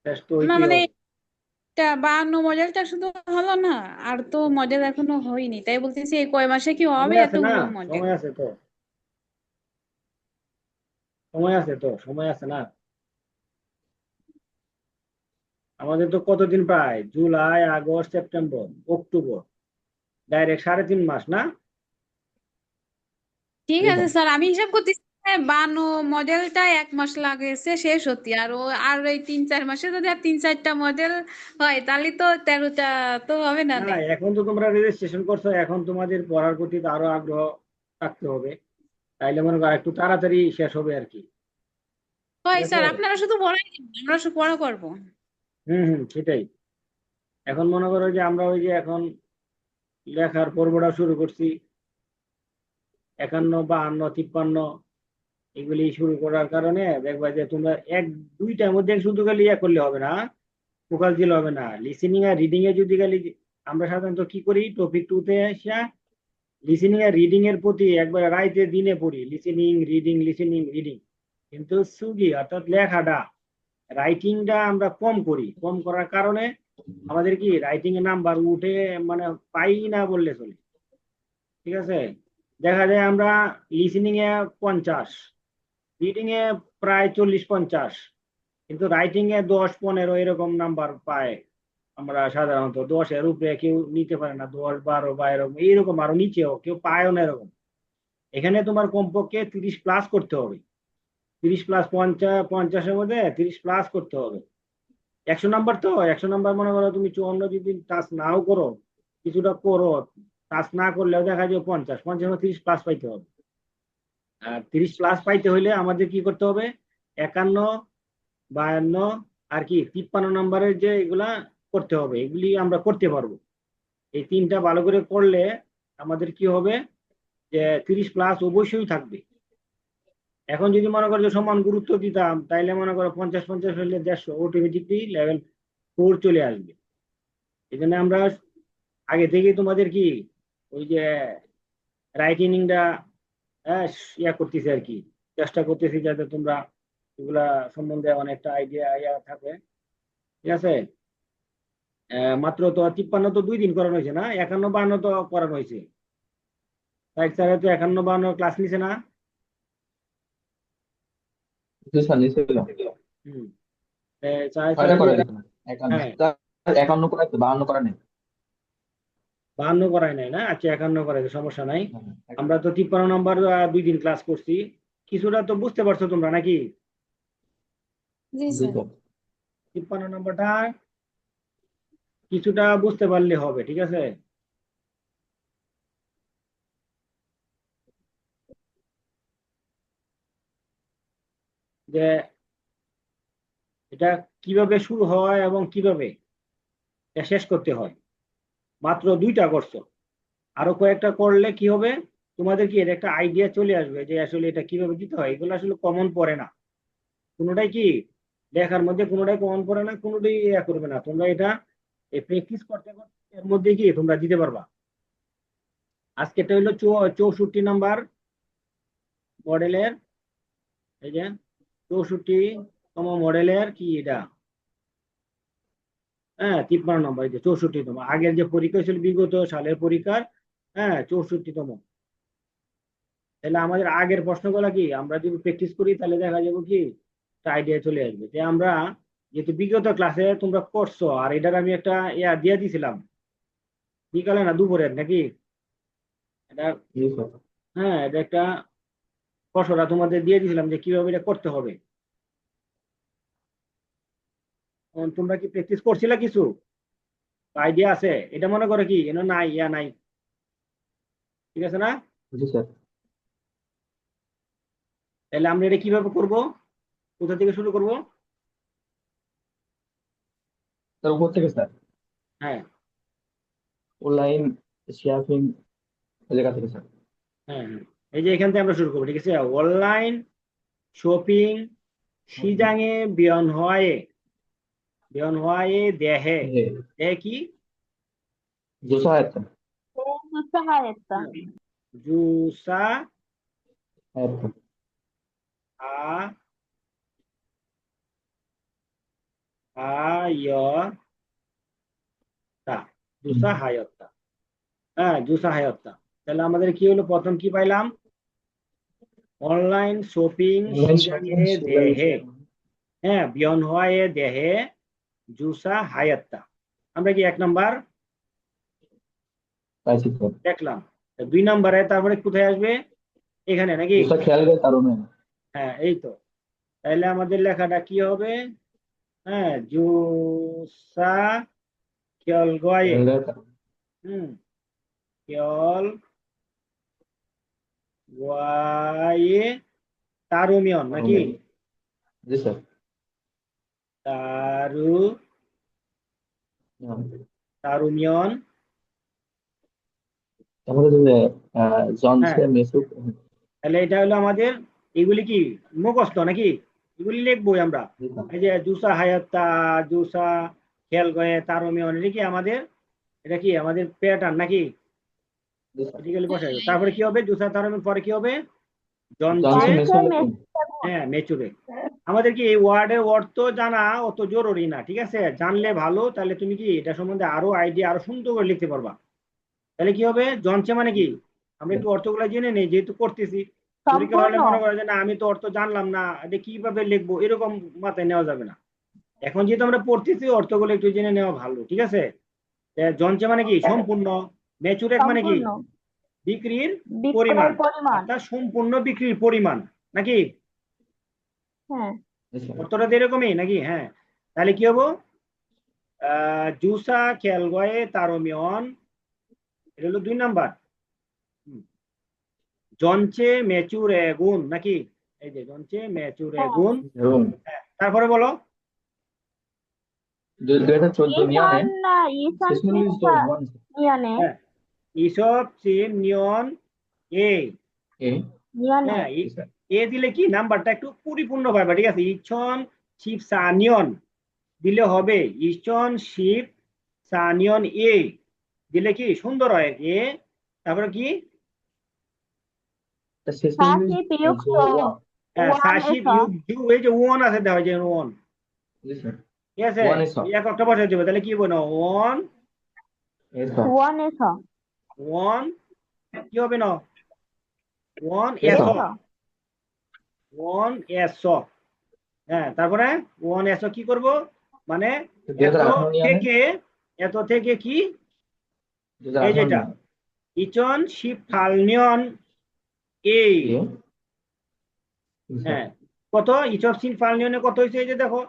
Test তো না হইতেই মানে হবে। এটা 52 মডেলটা শুধু হলো না, আর তো মডেল এখনো হয়নি, তাই বলতেছি এই কয় মাসে কি হবে সময় আছে না, এতগুলো মডেল? সময় আছে তো, সময় আছে তো, সময় আছে না। আমাদের তো কতদিন, প্রায় July August September October, direct 3.5 মাস না। ঠিক আছে স্যার, আমি হিসাব করতেছি 52 মডেলটা 1 মাস লাগেছে শেষ হতে, আর ও আর এই 3-4 মাসে যদি আর 3-4টা মডেল হয় তাহলে তো 13টা তো হবে না না, নে। এখন তো তোমরা রেজিস্ট্রেশন করছো, এখন তোমাদের পড়ার প্রতি তো আরো আগ্রহ থাকতে হবে। তাইলে মনে করো একটু তাড়াতাড়ি শেষ হবে আর কি। ঠিক হয় আছে। স্যার, আপনারা শুধু পড়াই দিন, আমরা শুধু পড়া করবো। হুম হুম, সেটাই। এখন মনে করো যে আমরা ওই যে এখন লেখার পর্বটা শুরু করছি, 51, 52, 53 এগুলি শুরু করার কারণে দেখবা যে তোমরা এক দুইটার মধ্যে শুধু খালি ইয়ে করলে হবে না, ফোকাস দিলে হবে না। লিসেনিং আর রিডিং এ যদি খালি, আমরা সাধারণত কি করি, টপিক 2 তে আসা লিসেনিং আর রিডিং এর প্রতি একবার রাইতে দিনে পড়ি, লিসেনিং রিডিং লিসেনিং রিডিং, কিন্তু সুগি অর্থাৎ লেখাটা, রাইটিংটা আমরা কম করি। কম করার কারণে আমাদের কি রাইটিং এর নাম্বার উঠে, মানে পাই না বললে চলে। ঠিক আছে। দেখা যায় আমরা লিসেনিং এ 50, রিডিং এ প্রায় 40-50, কিন্তু রাইটিং এ 10-15 এরকম নাম্বার পায়। আমরা সাধারণত 10-এর উপরে কেউ নিতে পারে না, 10-12 বা এরকম, এইরকম আরো নিচেও কেউ পায়ও না এরকম। এখানে তোমার কমপক্ষে 30+ করতে হবে। 30+, 50-50-এর মধ্যে 30+ করতে হবে। 100 নাম্বার তো, 100 নাম্বার মনে করো তুমি 54 যদি টাচ নাও করো, কিছুটা করো, টাচ না করলেও দেখা যায় 50-50 30+ পাইতে হবে। আর 30+ পাইতে হইলে আমাদের কি করতে হবে, 51, 52 আর কি 53 নাম্বারের যে এগুলা করতে হবে, এগুলি আমরা করতে পারবো। এই তিনটা ভালো করে করলে আমাদের কি হবে, যে 30+ অবশ্যই থাকবে। এখন যদি মনে করো যে সমান গুরুত্ব দিতাম, তাইলে মনে করো 50-50 হলে 150 অটোমেটিকলি লেভেল 4 চলে আসবে। এই জন্য আমরা আগে থেকে তোমাদের কি ওই যে রাইটিংটা ইয়া করতেছি আর কি, চেষ্টা করতেছি যাতে তোমরা এগুলা সম্বন্ধে অনেকটা আইডিয়া ইয়া থাকে। ঠিক আছে। মাত্র তো 53 তো 2 দিন করানো হয়েছে না, 51, 52 তো করানো হয়েছে। তাই স্যার তো 51, 52 ক্লাস নিছে না। স্যার নিশ্চয়ই না। হুম। স্যার ছয়টা স্যার যে করে দিবেন। একান্ন হ্যাঁ, স্যার, 51 করে 52 করে নেই। 52 করাই নাই না, আচ্ছা 51 করাই, সমস্যা নাই। হ্যাঁ, আমরা তো 53 নাম্বার 2 দিন ক্লাস করছি, কিছুটা তো বুঝতে পারছো তোমরা নাকি? জি জি স্যার। স্যার। 53 নাম্বারটা কিছুটা বুঝতে পারলে হবে। ঠিক আছে। যে এটা কিভাবে শুরু হয় এবং কিভাবে এটা শেষ করতে হয়, মাত্র 2টা করছো। আরো কয়েকটা করলে কি হবে, তোমাদের কি এর একটা আইডিয়া চলে আসবে যে আসলে এটা কিভাবে দিতে হয়। এগুলো আসলে কমন পড়ে না, কোনোটাই কি লেখার মধ্যে কোনোটাই কমন পড়ে না, কোনোটাই ইয়া করবে না। তোমরা এটা এই প্র্যাকটিস করতে করতে এর মধ্যে কি তোমরা দিতে পারবা। আজকেটা হইলো 64 নাম্বার মডেলের, এই যে 64তম মডেলের কি এটা, হ্যাঁ 53 নম্বর, এই যে 64তম, আগের যে পরীক্ষা ছিল বিগত সালের পরীক্ষার, হ্যাঁ 64তম। তাহলে আমাদের আগের প্রশ্নগুলো কি আমরা যদি প্র্যাকটিস করি, তাহলে দেখা যাবে কি একটা আইডিয়া চলে আসবে যে আমরা, যেহেতু বিগত ক্লাসে তোমরা করছো, আর এটার আমি একটা ইয়া দিয়ে দিছিলাম বিকালে না দুপুরের নাকি, এটা, জি স্যার। হ্যাঁ এটা একটা খসড়া তোমাদের দিয়ে দিয়েছিলাম যে কিভাবে এটা করতে হবে। তোমরা কি প্র্যাকটিস করছিলা কিছু, আইডিয়া আছে? এটা মনে করো কি এনে নাই, ইয়া নাই। ঠিক আছে না। জি স্যার। তাহলে আমরা এটা কিভাবে করব, কোথা থেকে শুরু করব? স্যার উপর থেকে স্যার, হ্যাঁ অনলাইন শেয়ারিং লেখা থেকে স্যার। হ্যাঁ হ্যাঁ, এই যে এখান থেকে আমরা শুরু করবো। ঠিক আছে। অনলাইন শপিং 시장에 변화에 대해, 대해 কি, 조사했다. উৎসাহায়তা। 조사하였다। 했다. হায়তা, জুসা হায়তা। হ্যাঁ, জুসা হায়তা। তাহলে আমাদের কি হলো, প্রথম কি পাইলাম? অনলাইন শপিং অনলাইন শপিং 시장에 শিলালিপি 대해, হ্যাঁ, 변화에 대해 জুসা হায়াত্তা। আমরা কি 1 নাম্বার পাইছি স্যার। দেখলাম? 2 নাম্বারে তারপরে কোথায় আসবে? এখানে নাকি? জুসা খেয়াল গয়ে কারণে হ্যাঁ, এই তো। তাহলে আমাদের লেখাটা কি হবে? হ্যাঁ, জুসা খেয়ালগয়ে, খেয়াল গয়ে কারণে খেয়ালগয়ে তারুমিয়ন নাকি? কারণে। জি স্যার। তারুমিয়ন। আমাদের যে হ্যাঁ, জনসে মেসুক। তাহলে এটা হলো আমাদের, এগুলি কি মুখস্থ নাকি? এগুলি লিখবই আমরা। জি স্যার। এই যে জুসা হায়াত্তা, জুসা খেয়ালগয়ে তারুমিয়ন, এটা কি আমাদের, এটা কি আমাদের প্যাটার্ন নাকি? জি স্যার। এটিক্যালি বসাই দাও। তারপরে কি হবে? জুসা তারুমিয়ন পরে কি হবে? জনচে, জনসে জনসে মেসুক। হ্যাঁ, মেচুরে। আমাদের কি এই ওয়ার্ডের অর্থ জানা অত জরুরি না, ঠিক আছে? জানলে ভালো, তাহলে তুমি কি এটা সম্বন্ধে আরো আইডিয়া আরো সুন্দর করে লিখতে পারবা। তাহলে কি হবে? জনচে মানে কি? আমরা একটু অর্থগুলো জেনে নেই, যেহেতু করতেছি। পরীক্ষা হলে সম্পূর্ণ মনে করে যে না, আমি তো অর্থ জানলাম না, এটা কিভাবে লিখবো, এরকম মাথায় নেওয়া যাবে না। এখন যেহেতু আমরা পড়তেছি, অর্থগুলো একটু জেনে নেওয়া ভালো, ঠিক আছে? জনচে মানে কি? সম্পূর্ণ। মেচুরেক মানে কি? সম্পূর্ণ বিক্রির পরিমাণ, বিক্রয় পরিমাণ। অর্থাৎ সম্পূর্ণ বিক্রির পরিমাণ নাকি? হ্যাঁ, জি স্যার। অর্থটা তো এরকমই নাকি? হ্যাঁ। তাহলে কি হবো? জুসা খেয়ালগয়ে তারমিয়ন, এটা হলো 2 নাম্বার। জনচে মেচুরে গুণ নাকি? এই যে জনচে মেচুরে হ্যাঁ। গুণ। এবং হ্যাঁ, তারপরে বলো। 2014 নিয়নে ইসান 46 নিয়নে হ্যাঁ, ইসব চিম নিয়ন এ। এ। নিয়নে হ্যাঁ, জি স্যার। এ দিলে কি নাম্বারটা একটু পরিপূর্ণ পাবে, ঠিক আছে? ইছন শিব সানিয়ন দিলে হবে ইছন শিব সানিয়ন এ দিলে কি সুন্দর হয় এ। তারপরে কি? তা 46 সাশি পিয়ুক জো ওয়ান। হ্যাঁ, ওয়ান সাশিব এস এই যে ওয়ান আছে, দেওয়া যে ওয়ান, জি স্যার। ঠিক আছে? ওয়ান এস এই এককটা বসাই দেবে, তাহলে কি বলো? One S one S one কি হবে না? One S S, S one S. হ্যাঁ, তারপরে ওয়ান এস কি করব? মানে এত 2018 নিয়নে থেকে, এত থেকে কি? এই 2018 যেটা নিয়নে ইচন শিব ফালনিয়ন এ। এ। জি স্যার। হ্যাঁ, কত? ইচব সিন ফালনিয়নে কত হয়েছে? এই যে দেখো,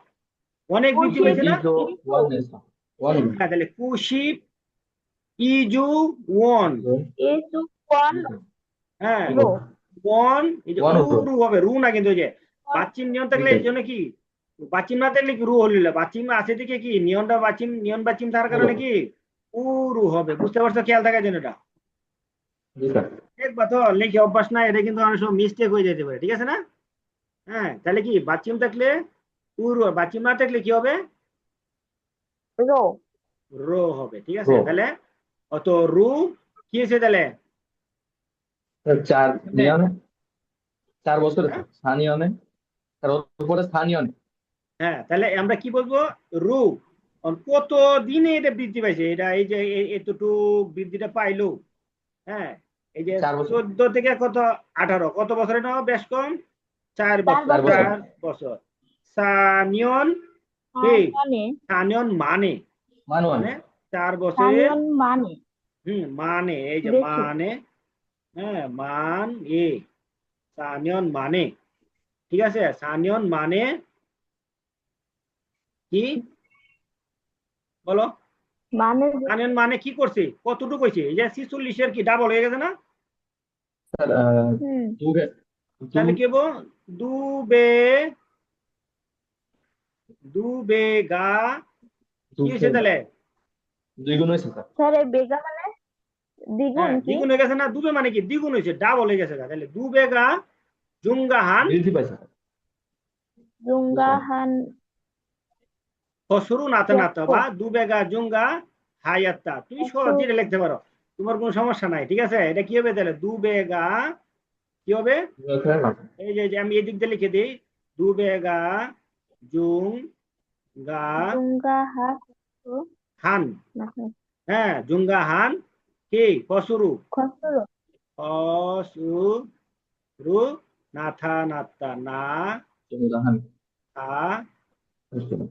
অনেক বৃদ্ধি কুশিব পেয়েছে না? ইজো ওয়ান এস ওয়ান হ্যাঁ, তাহলে কুশিব ইজু ওয়ান। এসু ওয়ান হ্যাঁ, রো ওয়ান, এই যে ওয়ান উ উপর। রু হবে, রু না কিন্তু। ওই যে বাচ্চিম নিয়ন থাকলে এর জন্য কি, বাচ্চিম না থাকলে কি রু হলিল, বাচ্চিম আছে দিকে কি নিয়নটা বাচ্চিম, নিয়ন বাচ্চিম থাকার কারণে কি উ রু হবে। বুঝতে পারছো? খেয়াল থাকার জন্য এটা জি স্যার। দেখবা তো, লিখে অভ্যাস না, এটা কিন্তু অনেক সময় মিস্টেক হয়ে যেতে পারে, ঠিক আছে না? হ্যাঁ, তাহলে কি বাচ্চিম থাকলে উ রু, বাচ্চিম না থাকলে কি হবে? রো রো হবে, ঠিক আছে? রো। তাহলে অত রু কি হয়েছে তাহলে? 4 নিয়নে 4 বছরে হ্যাঁ, স্যার। স্থানীয় নে তার উপরে স্থানীয় নে। হ্যাঁ, তাহলে আমরা কি বলবো? রু কত দিনে এটা বৃদ্ধি পাইছে, এটা এই যে এতটুক বৃদ্ধিটা পাইলো। হ্যাঁ, এই যে 4 বছর। 14 থেকে কত 18, কত বছরে না? বেশ কম, 4 4 বছর। 4 বছর। 4 বছর। সানিয়ন কি? মানে সানিয়ন মানে, মানুয়ান। মানে 4 বছরের, সানিয়ন মানে মানে এই যে বেশি মানে, হ্যাঁ, মান এ, সানিয়ন মানে, ঠিক আছে? সানিয়ন মানে কি বলো? মানে সানিয়ন মানে কি করছে? কতটুকু হয়েছে? এই যে 46-এর কি ডাবল হয়ে গেছে না? স্যার হুম দুবে তাহলে কি হবো? দুবে, দুবে গা কি হয়েছে তাহলে? দুই গুণ হয়েছে স্যার। স্যার এই বেগা মানে দ্বিগুণ হ্যাঁ, কি দ্বিগুণ হয়ে গেছে না? দুবে মানে কি দ্বিগুণ হয়েছে, ডাবল হয়ে গেছে। তাহলে দুবে গা জুঙ্গাহান বৃদ্ধি পাইছে স্যার। জুঙ্গাহান ফসরু নাতে নাতে ইয়াক্কো বা দুবে গা জুঙ্গা হায়াত্তা, তুমি সহজে এটা লিখতে পারো, তোমার কোনো সমস্যা নাই, ঠিক আছে? এটা কি হবে তাহলে? দুবে গা কি হবে? এই যে আমি এদিক দিয়ে লিখে দিই, দুবে গা জুং গা জুঙ্গা হা কসুরু হান, নাথা হ্যাঁ জুঙ্গা হান কি কসুরু, খসরু অসুরু নাথা নাত্তা না Jumlahan. থা Betul.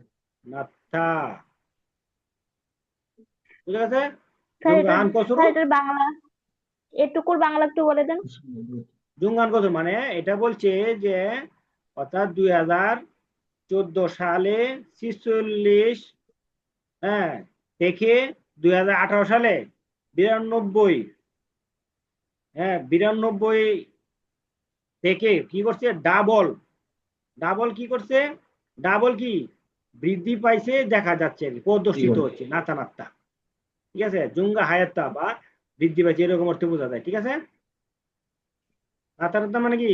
নাথা, বুঝা গেছে? স্যার জুঙ্গা এটা হান কসুরু, স্যার এটার বাংলা এটুকুর বাংলা একটু বলে দেন। জুঙ্গান কসুরু মানে এটা বলছে যে অর্থাৎ 2014 সালে 46, হ্যাঁ থেকে 2018 সালে 92, হ্যাঁ 92 থেকে কি করছে ডাবল, ডাবল কি করছে, ডাবল কি বৃদ্ধি পাইছে দেখা যাচ্ছে আর কি, প্রদর্শিত দ্বিগুণ। হচ্ছে নাতা নাত্তা, ঠিক আছে? জুঙ্গা হায়াত্তা বা বৃদ্ধি পাইছে এরকম অর্থে বোঝা যায়, ঠিক আছে? নাতা নাত্তা মানে কি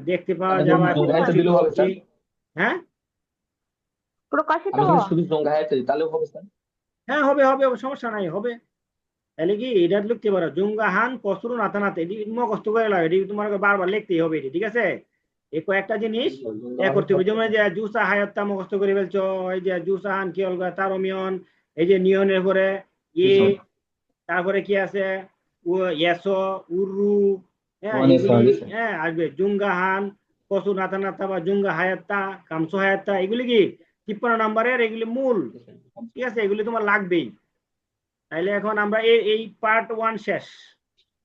দেখতে পাওয়া তাহলে যাওয়া, জুঙ্গা হায়াতে প্রদর্শিত দিলেও হবে হচ্ছে, স্যার? হ্যাঁ প্রকাশিত আমি যদি হওয়া। শুধু জুঙ্গা হায়াতে দিই তাহলেও হবে স্যার? হ্যাঁ হবে হবে সমস্যা নাই, হবে। তাহলে কি এটা লিখতে পারো জুঙ্গা হান কসরু নাতা নাতে, এটি মুখস্থ করে লাগে, এটি তোমার বারবার লিখতেই হবে এটি, ঠিক আছে? এই কয়েকটা জিনিস করতে হবে, যেমন এই যে জুসা হায়াত্তা মুখস্থ করে ফেলছো, এই যে জুসা হান কি অলগা তারমিয়ন, এই যে নিয়নের পরে ই, তারপরে কি আছে ইয়েসো, উরু, হ্যাঁ এগুলি হ্যাঁ আসবে। জুঙ্গাহান কসু নাতা নাতা বা জুঙ্গা হায়াত্তা কামসু হায়াত্তা, এগুলি কি 53 নম্বরের, এগুলি মূল, ঠিক আছে? এগুলি তোমার লাগবেই। তাইলে এখন আমরা এই পার্ট 1 শেষ,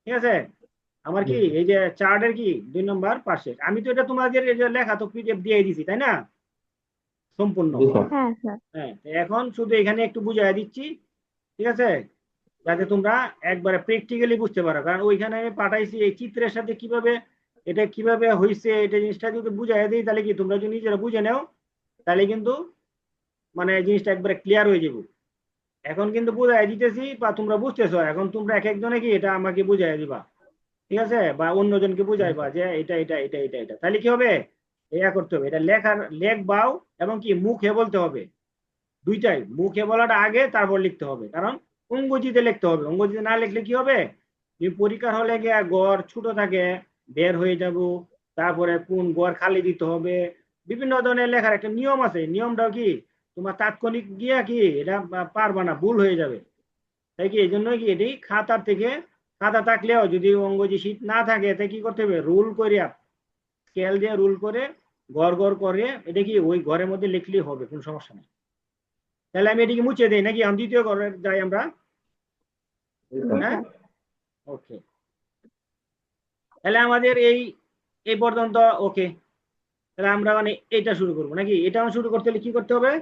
ঠিক আছে? আমার কি এই যে চার্টের কি 2 নম্বর পার্ট শেষ। আমি তো এটা তোমাদের এই যে লেখা তো পিডিএফ দিয়ে দিছি, তাই না? সম্পূর্ণ, হ্যাঁ স্যার। হ্যাঁ এখন শুধু এখানে একটু বুঝাই দিচ্ছি, ঠিক আছে? যাতে তোমরা একবারে প্র্যাকটিক্যালি বুঝতে পারো, কারণ ওইখানে আমি পাঠাইছি এই চিত্রের সাথে কিভাবে এটা কিভাবে হয়েছে, এটা জিনিসটা যদি বুঝাই দিই তাহলে কি তোমরা যদি নিজেরা বুঝে নাও তাহলে কিন্তু মানে জিনিসটা একবারে ক্লিয়ার হয়ে যাবে। এখন কিন্তু বুঝাই দিতেছি বা তোমরা বুঝতেছো, এখন তোমরা এক একজনে কি এটা আমাকে বুঝাই দিবা, ঠিক আছে? বা অন্যজনকে বুঝাইবা যে এটা এটা এটা এটা এটা, তাহলে কি হবে, এটা করতে হবে, এটা লেখবাও এবং কি মুখে বলতে হবে, দুইটাই, মুখে বলাটা আগে তারপর লিখতে হবে, কারণ ইংরেজিতে লিখতে হবে, ইংরেজিতে না লিখলে কি হবে, তুমি পরীক্ষার হলে গিয়ে গড় ছোট থাকে, বের হয়ে যাব, তারপরে কোন গড় খালি দিতে হবে, বিভিন্ন ধরনের লেখার একটা নিয়ম আছে, নিয়মটাও কি তোমার তাৎক্ষণিক গিয়া কি এটা পারবা না, ভুল হয়ে যাবে। তাই কি এই জন্য কি এটি খাতার থেকে, খাতা থাকলেও যদি ইংরেজি শীট না থাকে তাই কি করতে হবে, রুল করিয়া স্কেল দিয়ে রুল করে গড় গড় করে এটা কি ওই ঘরের মধ্যে লিখলেই হবে, কোনো সমস্যা নেই। তাহলে আমি এটিকে মুছে দিই নাকি, আমি দ্বিতীয় ঘরে যাই আমরা, হ্যাঁ ওকে। তাহলে আমাদের এই এই পর্যন্ত ওকে, তাহলে আমরা মানে এটা শুরু করবো নাকি? এটা শুরু করতে হলে কি করতে হবে,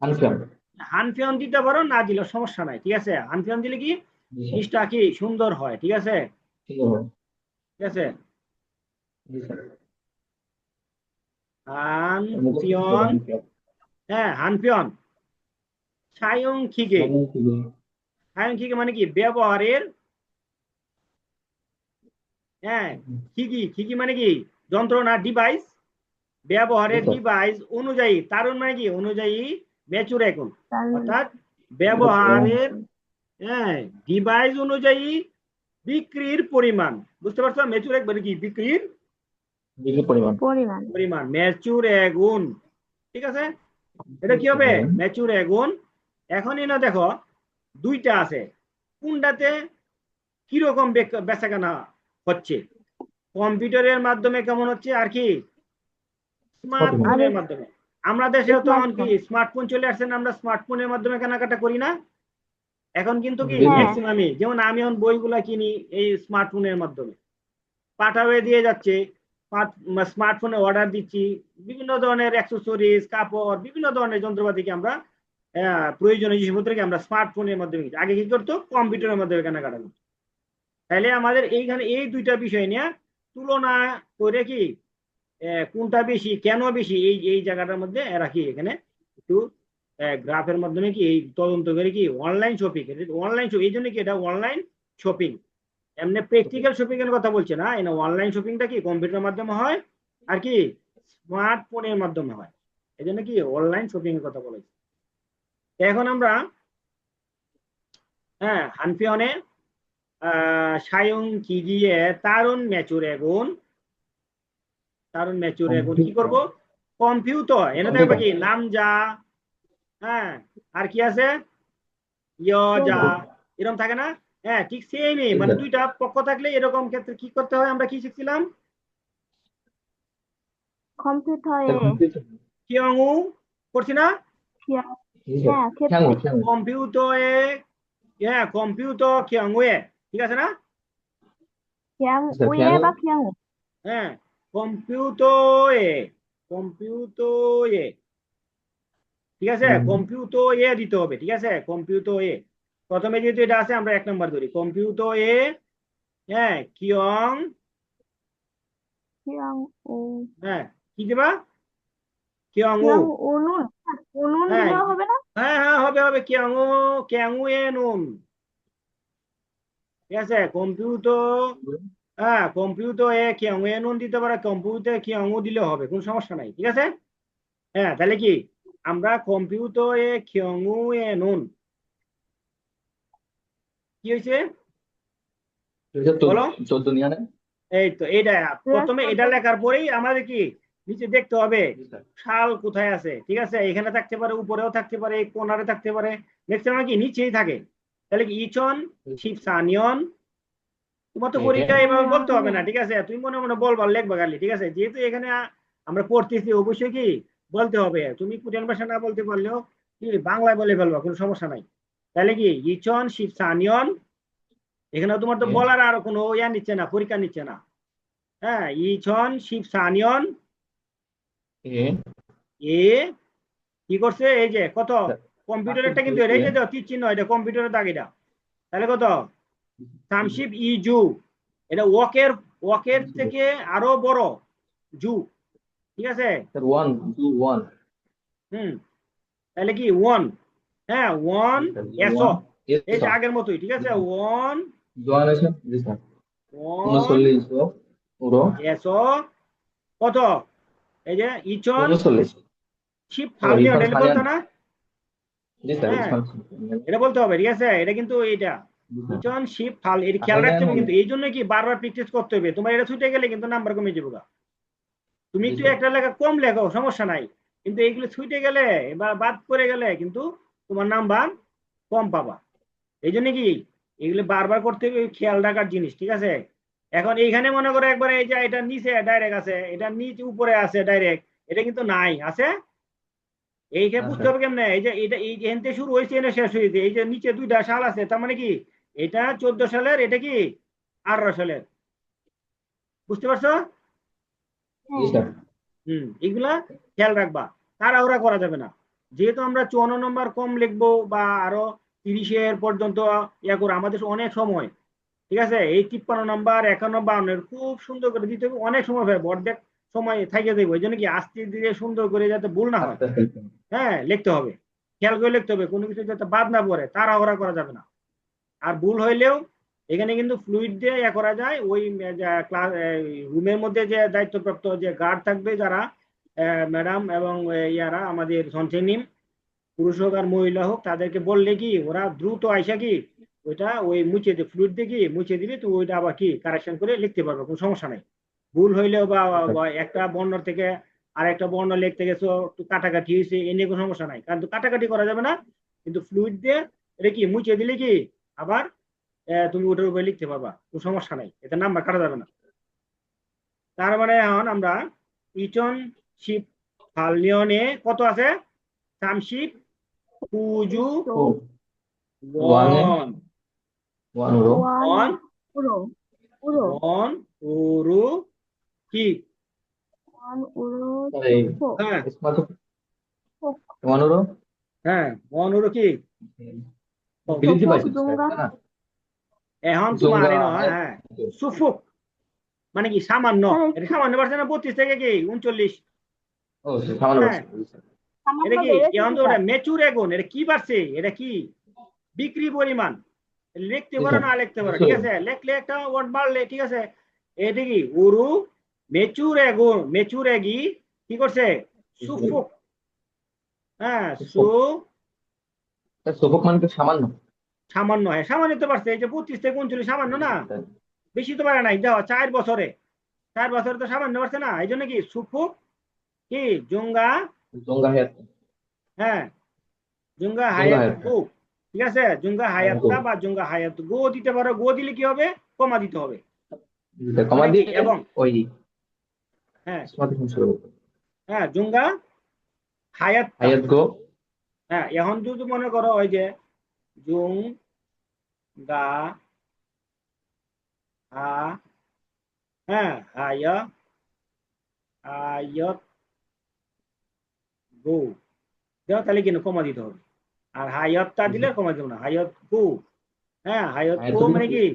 আনসার। হানফিয়ন দিতে পারো, না দিলে সমস্যা নাই, ঠিক আছে? হানফিয়ন দিলে কি জিনিসটা কি সুন্দর হয়, ঠিক আছে? ঠিক আছে। ঠিক আছে, জি স্যার। হানফিয়ন, হ্যাঁ হানফিয়ন সায়ং খিগে, সায়ং খিগে মানে কি ব্যবহারের, হ্যাঁ খিগি, খিগি মানে কি যন্ত্রণা, ডিভাইস, ব্যবহারের ডিভাইস অনুযায়ী, তারুণ মানে কি অনুযায়ী, ম্যাচুর এখন, অর্থাৎ ব্যবহারের হ্যাঁ ডিভাইস অনুযায়ী বিক্রির পরিমাণ, বুঝতে পারছো? ম্যাচুর এক মানে কি বিক্রির পরিমাণ। পরিমাণ। পরিমাণ, ম্যাচুর এগুণ, ঠিক আছে? এটা কি হবে ম্যাচুর এগুণ। এখন না দেখো দুইটা আছে, কোনটাতে কিরকম বেচাকেনা হচ্ছে, কম্পিউটারের মাধ্যমে কেমন হচ্ছে আর কি স্মার্টফোনের মাধ্যমে। আমরা দেশে তো এখন কি স্মার্টফোন চলে আসছে না, আমরা স্মার্টফোনের মাধ্যমে কেনাকাটা করি না এখন, কিন্তু কি ম্যাক্সিমামই, যেমন আমি এখন বইগুলা কিনি এই স্মার্টফোনের মাধ্যমে, পাঠাবে দিয়ে যাচ্ছে, স্মার্টফোনে অর্ডার দিচ্ছি, বিভিন্ন ধরনের অ্যাক্সেসরিজ, কাপড়, বিভিন্ন ধরনের যন্ত্রপাতিকে আমরা প্রয়োজনীয় জিনিসপত্রকে আমরা স্মার্টফোনের মাধ্যমে, আগে কি করতো কম্পিউটারের মাধ্যমে কেনাকাটা করতো। তাহলে আমাদের এইখানে এই দুইটা বিষয় নিয়ে তুলনা করে কি কোনটা বেশি, কেন বেশি, এই এই জায়গাটার মধ্যে এরা কি এখানে একটু গ্রাফের মাধ্যমে কি এই তদন্ত করে কি অনলাইন শপিং, অনলাইন শপিং এই জন্য কি এটা অনলাইন শপিং, এমনি প্র্যাকটিক্যাল শপিং এর কথা বলছে না, এই অনলাইন শপিংটা কি কম্পিউটারের মাধ্যমে হয় আর কি স্মার্টফোনের মাধ্যমে হয়, এই জন্য কি অনলাইন শপিং এর কথা বলেছে। এখন আমরা হ্যাঁ হানফিয়নে সায়ং কিগিয়ে তারুণ ম্যাচুর এগুন, তারুণ ম্যাচুর এগুন কি করব, কম্পিউটার এনে থাকবে কি কম্পিউটার নামজা, হ্যাঁ, আর কি আছে ইয়জা, এরকম থাকে না? হ্যাঁ, ঠিক সেমই, জি মানে স্যার দুইটা পক্ষ থাকলে এরকম ক্ষেত্রে কি করতে হয়, আমরা কি শিখছিলাম? কম্পিউটারে স্যার কম্পিউটার কিয়ংউ করছি না? জি স্যার হ্যাঁ খ্যাংউ ক্ষেত্রে খ্যাংউ কম্পিউটারে, হ্যাঁ কম্পিউটার কিয়ংউয়ে, ঠিক আছে না? খিয়াং স্যার উয়ে খ্যাংউ বা খিয়াং হ্যাঁ, কম্পিউটারে, কম্পিউটারে, ঠিক আছে, কম্পিউটার এ দিতে হবে, ঠিক আছে, কম্পিউটার এ। প্রথমে যেহেতু এটা আছে আমরা 1 নম্বর ধরি, কম্পিউটার এ, হ্যাঁ কিয়ং, খিয়াং উ হ্যাঁ কি দিবা, কিয়ংউ, খিয়াং উনুন উনুন হ্যাঁ দিলেও হবে না? হ্যাঁ হ্যাঁ হবে হবে, কিয়ংউ, কিয়ংউ এ নুন, ঠিক আছে, কম্পিউটার, হ্যাঁ কম্পিউটার এ কিয়ংউ এ নুন দিতে পারে, কম্পিউটার কিয়ংউ দিলে হবে, কোনো সমস্যা নাই, ঠিক আছে। হ্যাঁ তাহলে কি আমরা কম্পিউটার এ কিয়ংউ এ নুন, কি হয়েছে বলো? 14 নিয়ে নেন এই তো এইটা, প্রথমে এটা 2014 লেখার পরেই আমাদের কি নিচে দেখতে হবে জি স্যার সাল কোথায় আছে, ঠিক আছে, এখানে থাকতে পারে, উপরেও থাকতে পারে, এই কোণারে থাকতে পারে, ম্যাক্সিমাম কি নিচেই থাকে। তাহলে কি ইচন শিব সানিয়ন, তোমার তো এ পরীক্ষা এইভাবে বলতে হবে না, সানিয়ন ঠিক আছে, তুমি মনে মনে বলবা, লেখবা খালি, ঠিক আছে, যেহেতু এখানে আমরা পড়তেছি অবশ্যই কি বলতে হবে, তুমি কোরিয়ান ভাষা না বলতে পারলেও কি বাংলায় বলে ফেলবা, কোনো সমস্যা নাই। তাহলে কি ইচন শিব সানিয়ন, এখানে তোমার তো এ বলার আর কোনো ইয়া নিচ্ছে না, পরীক্ষা নিচ্ছে না। হ্যাঁ, ইছন শিব সানিয়ন এ এ কি করছে, এই যে কত, কম্পিউটারেরটা কিন্তু এই যে দাও তীর চিহ্ন, এটা কম্পিউটারের দাগ এটা, তাহলে কত, সামশিপ ই জু, এটা ওয়াকের, ওয়াকের থেকে আরো বড় জু, ঠিক আছে। স্যার 1 2 1 হুম, তাহলে কি ওয়ান, হ্যাঁ ওয়ান জি স্যার এসো, 1 এই যে এসো আগের মতোই, ঠিক আছে, ওয়ান, জোয়ান আছে জি স্যার ওয়ান 39 পুরো এসো, কত, এই যে ইচন 39 শিব ও ফালনিয়ন, ইরফান এটা বলতো সানিয়ান না? জি স্যার হ্যাঁ ইরফান এটা বলতে হবে, ঠিক আছে, এটা কিন্তু এইটা জি স্যার ইচন শিপ ফাল, এটা খেয়াল রাখতে সানিয়ান হবে, কিন্তু এই জন্য কি বারবার প্র্যাকটিস করতে হবে, তোমার এটা ছুটে গেলে কিন্তু নাম্বার কমে যাবে গা। তুমি জি একটু স্যার একটা লেখা কম লেখো সমস্যা নাই, কিন্তু এইগুলো ছুটে গেলে বা বাদ করে গেলে কিন্তু তোমার নাম্বার কম পাবা। এই জন্য কি এগুলো বারবার করতে হবে, খেয়াল রাখার জিনিস, ঠিক আছে। এখন এইখানে মনে করো একবার এই যে এটা নিচে ডাইরেক্ট আছে, এটা নিচে উপরে আছে ডাইরেক্ট, এটা কিন্তু নাই আছে, এইখানে হ্যাঁ বুঝতে স্যার হবে কেমনে, এই যে এটা এই এনতে শুরু হয়েছে এনে শেষ হয়েছে, এই যে নিচে দুইটা সাল আছে, তার মানে কি এটা 14 সালের, এটা কি 18 সালের, বুঝতে পারছো? জি হ্যাঁ স্যার এগুলা খেয়াল রাখবা, তাড়াহুড়া করা যাবে না, যেহেতু আমরা 54 নম্বর কম লিখবো বা আরো 30-এর পর্যন্ত ইয়া করো, আমাদের অনেক সময়, ঠিক আছে, এই 53 নম্বর 51 52 খুব সুন্দর করে দিতে হবে, অনেক সময় হবে, অর্ধেক সময় থাকে দেবো, এই জন্য কি আস্তে ধীরে সুন্দর করে যাতে ভুল না হয়, আস্তে আস্তে হ্যাঁ লিখতে হবে, খেয়াল করে লিখতে হবে, কোনো কিছু যাতে বাদ না পড়ে, তাড়াহুড়া করা যাবে না। আর ভুল হইলেও এখানে কিন্তু ফ্লুইড দিয়ে ইয়া করা যায়, ওই ক্লাস রুমের মধ্যে যে দায়িত্বপ্রাপ্ত যে গার্ড থাকবে যারা, ম্যাডাম এবং ইয়ারা আমাদের সঞ্চয়নিম, পুরুষ হোক আর মহিলা হোক, তাদেরকে বললে কি ওরা দ্রুত আইসা কি ওইটা ওই মুছে দিয়ে ফ্লুইড দিয়ে কি মুছে দিলে তো ওইটা আবার কি কারেকশন করে লিখতে পারবে, কোনো সমস্যা নাই। ভুল হইলেও বা বা একটা বর্ণ থেকে আর একটা বর্ণ লিখতে গেছো, একটু কাটাকাটি হয়েছে, এ নিয়ে কোনো সমস্যা নাই, কারণ কাটাকাটি করা যাবে না, কিন্তু ফ্লুইড দিয়ে এটা কি মুছে দিলে কি আবার তুমি ওটার উপরে লিখতে পারবা, কোনো সমস্যা নাই, এতে নাম্বার কাটা যাবে না। তার মানে এখন আমরা ইচন শিপ ফালনিয়নে কত আছে, সামশিপ পুজু তো ও ওয়ানে one, one row one one, পুরো পুরো ওয়ান উরু কি, ওয়ান উরো স্যার এই সুফো হ্যাঁ স্মার্ট ফুক ওয়ান রো হ্যাঁ, ওয়ান উরু কি, বিলিতি সুফুক পাইছে স্যার জুঙ্গা তাই না এখন তোমার জুঙ্গা হ্যাঁ হ্যাঁ, সুফুক মানে কি সামান্য, স্যার এটা সামান্য পারছে না, 32 থেকে কি 39, ও সামান্য হ্যাঁ, পাইছে জি স্যার সামান্য এটা কি বেড়েছে এখন কি তো ওটা স্যার? মেচুর এগুন, এটা কি পারছে, এটা কি বিক্রি পরিমাণ, লিখতে জি পারো স্যার না লিখতে পারো, ঠিক নিশ্চয়ই আছে, লেখলে একটা ওয়ার্ড বাড়লে, ঠিক আছে। এটা কি উরু মেচুর এগুন, মেচুর এগি কি করছে, সুফুক, হ্যাঁ সু, স্যার সোফক মানে তো সামান্য সামান্য, হ্যাঁ সামান্য তো পারছে, এই যে 32 থেকে 39 সামান্য না, বেশি তো পারে নাই, দেখো 4 বছরে, 4 বছরে তো সামান্য পারছে না, এই জন্য কি সুফুক কি জুঙ্গা, জঙ্গা হায়াত হ্যাঁ জুঙ্গা জঙ্গা হায়াত হায়াত গো, ঠিক আছে জুঙ্গা হায়াত গো হায়াত্তা বা জুঙ্গা হায়াত গো দিতে পারো, গো দিলে কি হবে, কমা দিতে হবে, কমা মানে কি দিয়ে এবং, ওই হ্যাঁ ইসমাতে শুরু করবে হ্যাঁ জুঙ্গা হায়াত্তা, হায়াত গো হ্যাঁ এখন যদি মনে করো ওই যে জুং গা হা, হ্যাঁ হায়া আয়ত গো দেওয়া, তাহলে কিন্তু কমা দিতে হবে, আর হায়তটা দিলে কমা দেবো না, হায়ত গো, হ্যাঁ হায়ত হায়াত গো গো মানে দিলে কি,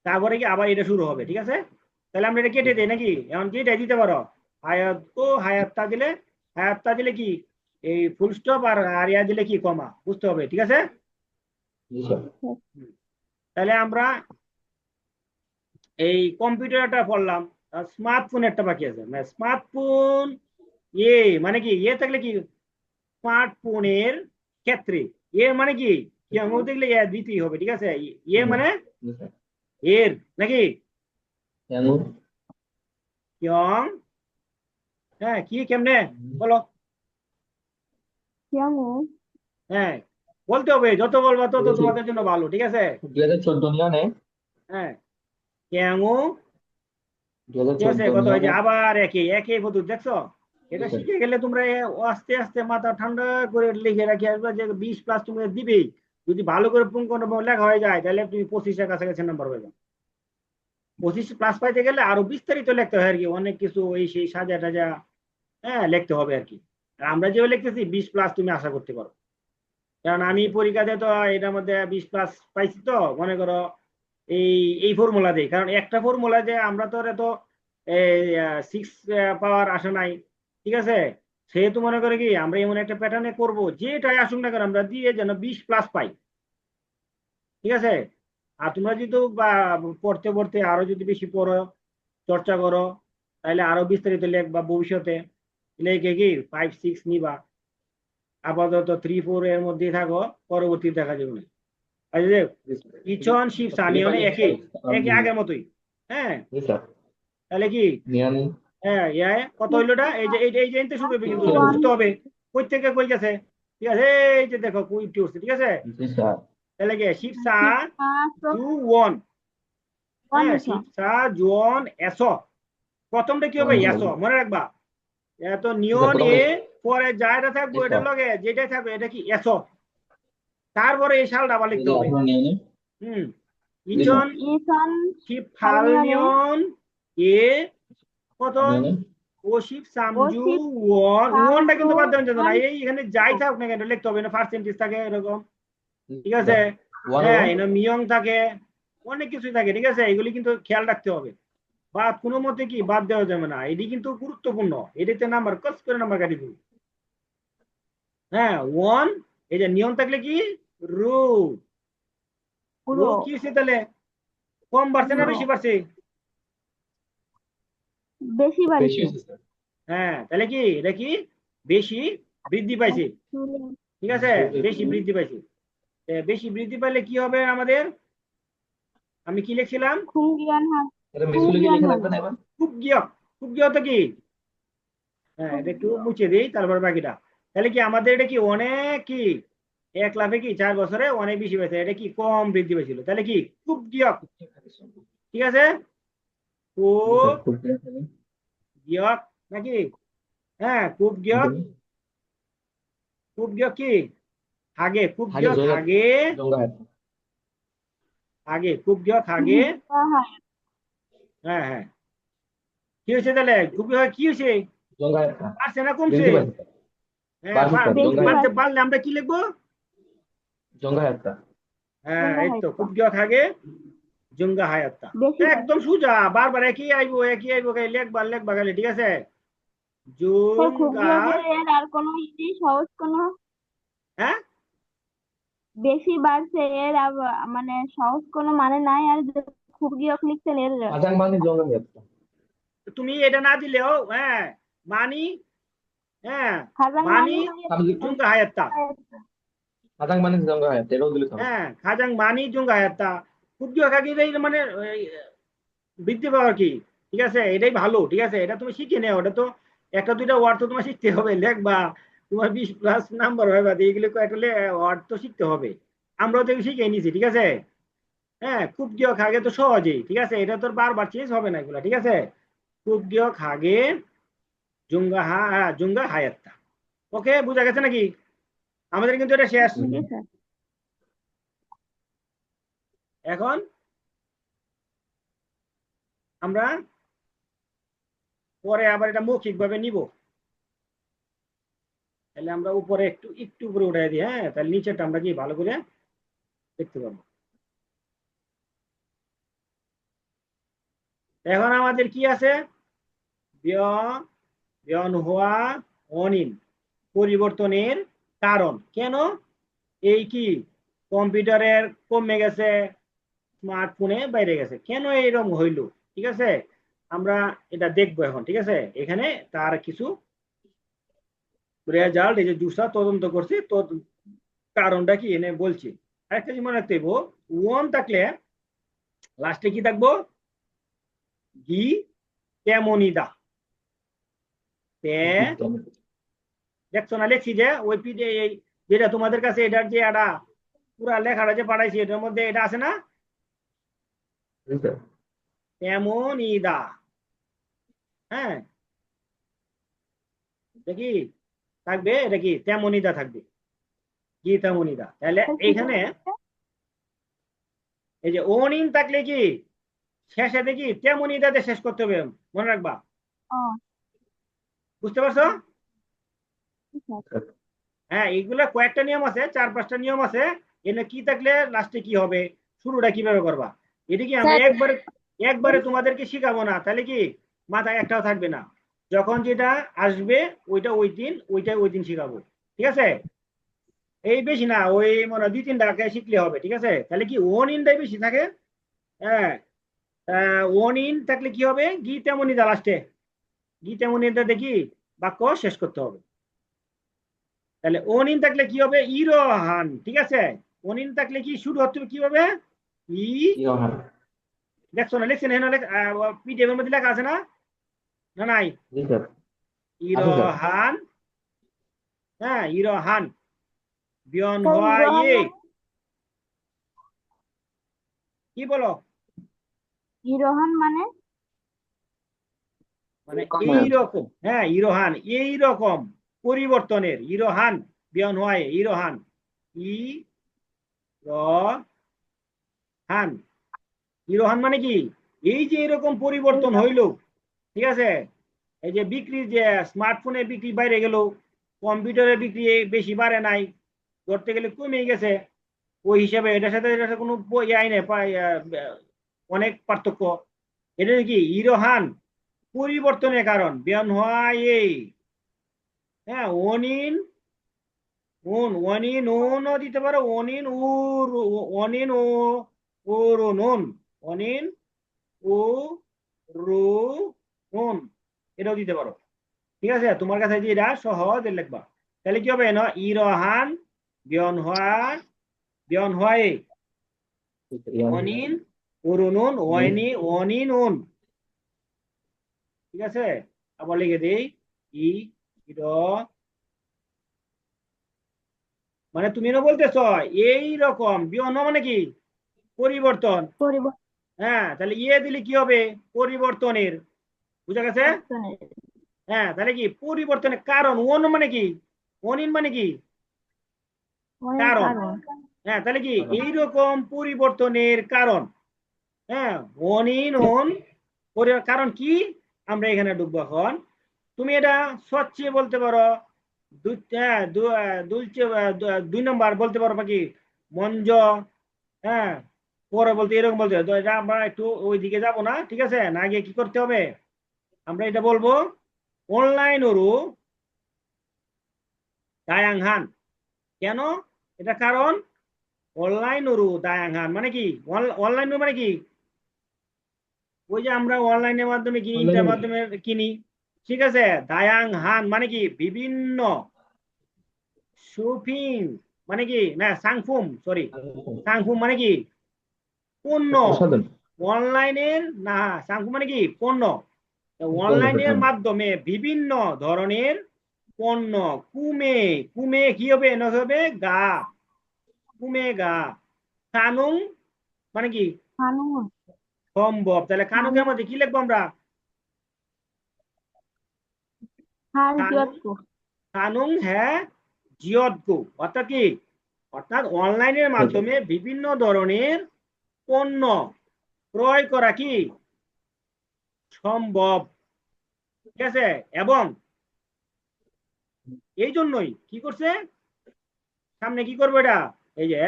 তারপরে কি আবার এটা শুরু হবে, ঠিক আছে, তাহলে আমরা এটা কেটে দিই নাকি, এখন কেটে দিতে পারো, হায়াত গো হায়াতটা দিলে কি এই ফুল স্টপ, আর আর ইয়া দিলে কি কমা, বুঝতে হবে, ঠিক আছে। জি স্যার হুম। তাহলে আমরা এই কম্পিউটারটা পড়লাম, স্মার্টফোন একটা বাকি আছে, মানে স্মার্টফোন মানে কি থাকলে কি স্মার্টফোনের ক্ষেত্রে, মানে কি কেমন দেখলে দিতেই হবে, ঠিক আছে, মানে জি স্যার এর নাকি কেন কিয়ং, হ্যাঁ কি কেমনে বলো, কেমন হ্যাঁ বলতে হবে, যত বলবা তত বলেছি তোমাদের জন্য ভালো, ঠিক আছে, 2014 নিয়নে হ্যাঁ কেমন, ঠিক আছে 2014 কত হয়েছে, নিয়নে আবার একই একই পদ্ধতি দেখছো, জি এটা স্যার শিখে গেলে তোমরা আস্তে আস্তে মাথা ঠান্ডা করে লিখে রাখি আসবে যে 20+ তুমি দিবেই, যদি ভালো করে পুঙ্খানুপুঙ্খ লেখা হয়ে যায় তাহলে তুমি 25-এর কাছাকাছি নাম্বার পাবে, 25+ পাইতে গেলে আরো বিস্তারিত লিখতে হয় আর কি, অনেক কিছু এই সেই সাজা টাজা, হ্যাঁ লিখতে হবে আর কি, আর আমরা যেভাবে লিখতেছি 20+ তুমি আশা করতে পারো, কারণ জি আমি স্যার পরীক্ষাতে তো এটার মধ্যে 20+ পাইছি, তো মনে করো এই এই ফর্মুলা দেই, কারণ একটা ফর্মুলা যে আমরা তো এত 6 পাওয়ার আসে নাই, ঠিক আছে, সেহেতু মনে করে কি আমরা এমন একটা প্যাটার্নে করব যেটাই আসুক না কেন আমরা দিয়ে যেন 20+ পাই, ঠিক আছে, আর তোমরা যদি বা পড়তে পড়তে আরো যদি বেশি পড়ো, চর্চা করো, তাহলে আরো বিস্তারিত লিখবা ভবিষ্যতে, লিখে কি 5-6 নিবা, আপাতত 3-4 এর মধ্যেই থাকো, পরবর্তী দেখা যাবে না, আর এই যে জি স্যার ইচন শিব সানি মানে একই, একই আগের মতোই, হ্যাঁ জি স্যার তাহলে কি, নিয়ন হ্যাঁ কত হইলো এটা, এই যে এনতে শুরু হবে, কিন্তু এটা ওয়ান বুঝতে হবে কই থেকে কই গেছে, ঠিক আছে, এই যে দেখো কুইটি উঠছে, ঠিক আছে, জি স্যার তাহলে কি শিবসা শিক্ষা জু ওয়ান, হ্যাঁ অনিশ শিবসা জুয়ন এস, প্রথমটা কি হবে এস, মনে রাখবা, এত জি স্যার নিয়ন প্রথমে পরে যাটা থাকবো এস এটার লগে যেটাই থাকবে এটা কি এস, তারপরে এই সালটা আবার লিখতে হবে, 2018 নিয়নে হুম জি স্যার ইচন ইসান শিব ফালনিয়নে ফালনিয়ন এ কত, নিয়নে ওশিপ সামজু ওশিপ ওয়ানটা কিন্তু বাদ দেওয়া যেত না, সামজুয়ান এই এখানে যাই থাকুক না কেন লিখতে হবে না, পার্সেন্টেজ থাকে এরকম, জি ঠিক আছে, স্যার ওয়ান ও হ্যাঁ এখানে মিয়ং থাকে, অনেক কিছুই থাকে, ঠিক আছে, এগুলি কিন্তু খেয়াল রাখতে হবে, বাদ কোনো মতে কি বাদ দেওয়া যাবে না, এটি কিন্তু গুরুত্বপূর্ণ, এটিতে নাম্বার কস করে নাম্বার কাটি দিবি, হ্যাঁ ওয়ান, এই যে নিয়ম থাকলে কি রু, রু পুরো কি হচ্ছে তাহলে, কম বাড়ছে না পুরো বেশি বাড়ছে, বেশি বেশি বাড়িছে হয়েছে স্যার হ্যাঁ তাহলে কি এটা কি বেশি বৃদ্ধি পাইছে, ঠিক আছে, বেশি বৃদ্ধি পাইছে, বেশি বৃদ্ধি পাইলে কি হবে আমাদের, আমি কি লিখছিলাম, খুঙ্গিয়ান হান এটা মিসুলে কি খুঙ্গিয়ান লিখে হান রাখবেন এবার খুব গিয়ক, খুব গিয়ক তো কি, হ্যাঁ এটা একটু মুছে দিই তারপর বাকিটা, তাহলে কি আমাদের এটা কি অনেক কি এক লাফে কি 4 বছরে অনেক বেশি পেয়েছে, এটা কি কম বৃদ্ধি পেয়েছিল, তাহলে কি খুব গিয়ক, ঠিক আছে, জি স্যার খুব খুব গিয়ক নাকি, হ্যাঁ খুব গিয়ক, খুব গিয়ক কি হাগে, খুব হাগে গিয়ক জঙ্গা হাগে, জঙ্গা হায়াত হাগে খুব গিয়ক হাগে, হ্যাঁ হ্যাঁ কি হয়েছে তাহলে খুব গিয়ক কি হয়েছে, জঙ্গা হায়াত বাড়ছে না কমছে, বৃদ্ধি পাইছে স্যার হ্যাঁ বাড়ছে স্যার জঙ্গা বেশি হায়াত বাড়তে বাড়ছে পারলে আমরা কি লিখবো, জঙ্গা হায়াত হ্যাঁ জুঙ্গা এই তো হাইতা খুব গিয়ক হাগে জুঙ্গা হায়াত্তা, বেশি একদম সোজা, বারবার একই আইবো খালি লেখবা খালি, ঠিক আছে, খুব জুঙ্গা, বিয়োগের এর আর কোনো সহজ কোনো হ্যাঁ বেশি বাড়ছে এর মানে সহজ কোনো মানে নাই, আর যে খুব বিয়োগ লিখছেন এর আজাং মানে জঙ্গা হায়াত তুমি এটা না দিলেও, হ্যাঁ মানি, হ্যাঁ খাজাং মানি মানি জুঙ্গা হায়াত্তা, আজাং মানে জঙ্গা হায়াত এটাও দিলে হবে হ্যাঁ খাজাং মানি জুঙ্গা হায়াত্তা, খুব গিয়ক হাগে মানে বৃদ্ধি পাওয়ার কি, ঠিক আছে, এটাই ভালো, ঠিক আছে, এটা তুমি শিখে নেও, ওটা তো একটা দুইটা ওয়ার্ড তো তোমার শিখতে হবে, লেখবা, তোমার 20+ নাম্বার হয়, বাদে এগুলো কয়েকটা ওয়ার্ড তো শিখতে হবে। আমরাও তো এগুলো শিখে নিছি, ঠিক আছে। হ্যাঁ, খুব গিয়ে খাগে তো সহজেই, ঠিক আছে, এটা তোর বারবার চেঞ্জ হবে না এগুলা, ঠিক আছে। খুব গিয়ে খাগে জুঙ্গা হায়াত্তা। ওকে, বুঝা গেছে নাকি? আমাদের কিন্তু এটা শেষ। জি স্যার। এখন আমরা পরে আবার এটা মৌখিক ভাবে নিব। তাহলে আমরা উপরে একটু একটু উপরে উঠাই দিই, হ্যাঁ, তাহলে নিচেটা আমরা কি ভালো করে দেখতে পাবো। এখন আমাদের কি আছে? বিয়ন হওয়া, অনিন, পরিবর্তনের কারণ কেন? এই কি কম্পিউটারের কমে গেছে, স্মার্টফোনে বাইরে গেছে, কেন এরকম হইল, ঠিক আছে। আমরা এটা দেখবো এখন, ঠিক আছে। এখানে তার কিছু রেজাল্ট, এই যে জুসা তদন্ত করছে, তো কারণটা কি এনে বলছি। আরেকটা জিনিস মনে রাখতে হইব, ওয়ান থাকলে লাস্টে কি থাকবো? গি তেমনি দা। দেখছো না লেখছি যে ওই যেটা তোমাদের কাছে এটার যে একটা পুরা লেখাটা যে পাঠাইছি, এটার মধ্যে এটা আছে না? জি স্যার। তেমনি দা। হ্যাঁ, এটা কি থাকবে? এটা কি তেমনি দা থাকবে, কি তেমনি দা। তাহলে কি এইখানে এই যে অনিন থাকলে কি শেষে দেখি তেমনি দাতে শেষ করতে হবে, মনে রাখবা। ও বুঝতে পারছো? জি স্যার। হ্যাঁ, এইগুলা কয়েকটা নিয়ম আছে, 4-5টা নিয়ম আছে। এনে কি থাকলে লাস্টে কি হবে, শুরুটা কিভাবে করবা, এটা কি আমি স্যার একবারে একবারে তোমাদেরকে শিখাবো না, তাহলে কি মাথায় একটাও থাকবে না। যখন যেটা আসবে ওইটা ওই দিন, ওইটা ওই দিন শিখাবো, ঠিক আছে। এই বেশি না, ওই মনে হয় 2-3টা শিখলে হবে, ঠিক আছে। তাহলে কি ওন ইনটাই বেশি থাকে। হ্যাঁ, ওন ইন থাকলে কি হবে? গি তেমনি দা লাস্টে, গি তেমনি দা দেখি বাক্য শেষ করতে হবে। তাহলে অনিন থাকলে কি হবে? ইরোহান, ঠিক আছে। অনিন থাকলে কি শুরু হতে হবে, কি হবে? ই। ইরোহান। দেখছো না, লিখছেন এখানে, পিডিএফ এর মধ্যে লেখা আছে না? না নাই? জি স্যার। আছে স্যার। ইরোহান। হ্যাঁ, ইরোহান বিয়ন স্যার হওয়া ইরোহান ইয়ে, মানে কি বলো? ইরোহান মানে মানে এই রকম, হ্যাঁ, ইরোহান এই রকম পরিবর্তনের, ইরোহান বিয়ন হওয়া ইরোহান, ই রহান। ইরোহান মানে কি? এই যে এরকম পরিবর্তন হইল, ঠিক আছে। এই যে বিক্রি, যে স্মার্টফোনে বিক্রি বাইরে গেল, কম্পিউটারে বিক্রি বেশি বাড়ে নাই, ধরতে গেলে কমে গেছে, ওই হিসাবে এটার সাথে এটার সাথে কোনো ইয়ে নেই, অনেক পার্থক্য। এটা কি ইরোহান পরিবর্তনের কারণ, বিয়ন হয় এই। হ্যাঁ, অনিন উন, অনিন উনও দিতে পারো, অনিন উর, অনিন ও ওর নুন, অনিন ও রু নুন, এটাও দিতে পারো, ঠিক আছে। তোমার কাছে যে এটা সহজ লিখবা, তাহলে কি হবে না? ইরহান বিয়ন হয় অনিন অরুণুন ওয়াইনি অনিনুন, ঠিক আছে। আবার লিখে দেই, ই ইর, মানে তুমি না বলতেছ এই রকম, বিয়ন মানে কি? পরিবর্তন। হ্যাঁ, তাহলে ইয়ে দিলে কি হবে? পরিবর্তনের। বুঝা গেছে? পরিবর্তনের হ্যাঁ, তাহলে কি পরিবর্তনের কারণ, ওন মানে কি? অনিন মানে কি? কারণ। কারণ। হ্যাঁ, তাহলে কি এইরকম পরিবর্তনের কারণ। হ্যাঁ, অনিন ওন কারণ কি? আমরা এখানে ঢুকবো এখন। তুমি এটা স্বচ্ছে বলতে পারো, দুই নম্বর বলতে পারো কি? মঞ্জ। হ্যাঁ, পরে বলতে এরকম বলতে হবে। তো এটা আমরা একটু ওই দিকে যাবো না, ঠিক আছে। না গিয়ে কি করতে হবে, আমরা এটা বলবো অনলাইন ওরু দায়াংহান। কেন? এটা কারণ অনলাইন ওরু দায়াংহান মানে কি? অনলাইন মানে কি? ওই যে আমরা অনলাইনের মাধ্যমে কিনি, ইন্টার মাধ্যমে কিনি, ঠিক আছে। দায়াং হান মানে কি? বিভিন্ন। সুফিং মানে কি? না, সাংফুম, সরি, সাংফুম মানে কি? পণ্য। প্রসাধন। অনলাইনের না, সাংফুম মানে কি? পণ্য। অনলাইনের মাধ্যমে বিভিন্ন ধরনের পণ্য কুমে কুমে কি হবে ন হবে গা কুমে গা কানুং মানে কি কানুন সম্ভব তাহলে কানুকের মধ্যে কি লিখবো আমরা কানুং হারজিয়তকু কানুং হ্যাঁ জিয়তকু অর্থাৎ কি অর্থাৎ অনলাইনের মাধ্যমে বিভিন্ন ধরনের পণ্য ক্রয় করা কি সম্ভব ঠিক আছে এবং এই জন্যই কি করছে সামনে কি করবো এটা এই যে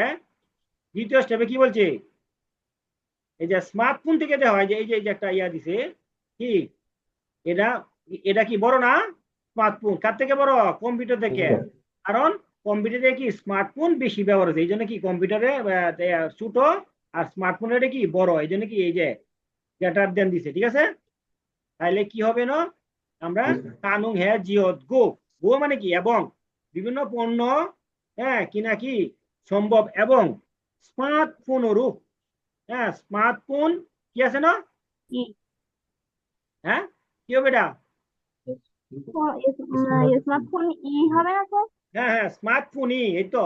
দ্বিতীয় স্টেপে কি বলছে এই যে স্মার্টফোন থেকে দেওয়া হয় যে এই যে একটা ইয়া দিছে কি এটা এটা কি বড় না স্মার্টফোন কার থেকে বড় কম্পিউটার থেকে কারণ কম্পিউটারে কি স্মার্টফোন বেশি ব্যবহার হচ্ছে এই জন্য কি কম্পিউটারে ছোট আর স্মার্টফোনের কি বড় এই জন্য কি এই যে গ্রেটার দেন দিছে ঠিক আছে তাহলে কি হবে না আমরা কানুং হ্যাঁ জিওত গো গো মানে কি এবং বিভিন্ন পণ্য হ্যাঁ কিনা কি সম্ভব এবং স্মার্টফোনেরও হ্যাঁ স্মার্টফোন কি আছে না কি হ্যাঁ কি হবে এটা স্মার্টফোন ই হবে না স্যার? হ্যাঁ হ্যাঁ স্মার্টফোনই এই তো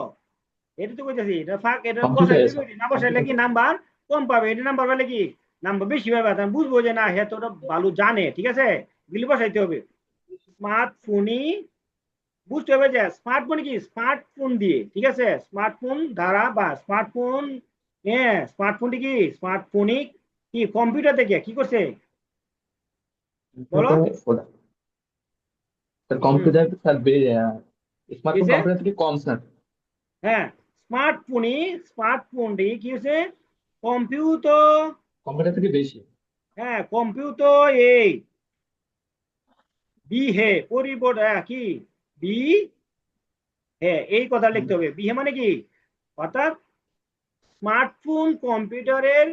এটা তো কইতাছি এটা ফাঁক এটা Computer বসাই আছে। দিবি না বসাইলে কি নাম্বার কম পাবে এটা নাম্বার পেলে কি নাম্বার বেশি পাবে আমি বুঝবো যে না হ্যাঁ তো ওটা ভালো জানে ঠিক আছে এগুলি বসাইতে হবে স্মার্টফোনই বুঝতে হবে যে স্মার্টফোন কি স্মার্টফোন দিয়ে ঠিক আছে স্মার্টফোন দ্বারা বা স্মার্টফোন হ্যাঁ স্মার্টফোনটি কি স্মার্টফোনই কি কম্পিউটার থেকে কি করছে বলো স্যার কম্পিউটার স্যার স্মার্টফোন কিসে? কম্পিউটার থেকে কম স্যার হ্যাঁ স্মার্টফোনটি কি হচ্ছে কম্পিউটার কম্পিউটার থেকে বেশি হ্যাঁ কম্পিউটার এই বি হে পরিবর্তন কি বি হে এই কথা লিখতে হবে বি হে মানে কি অর্থাৎ স্মার্টফোন কম্পিউটারের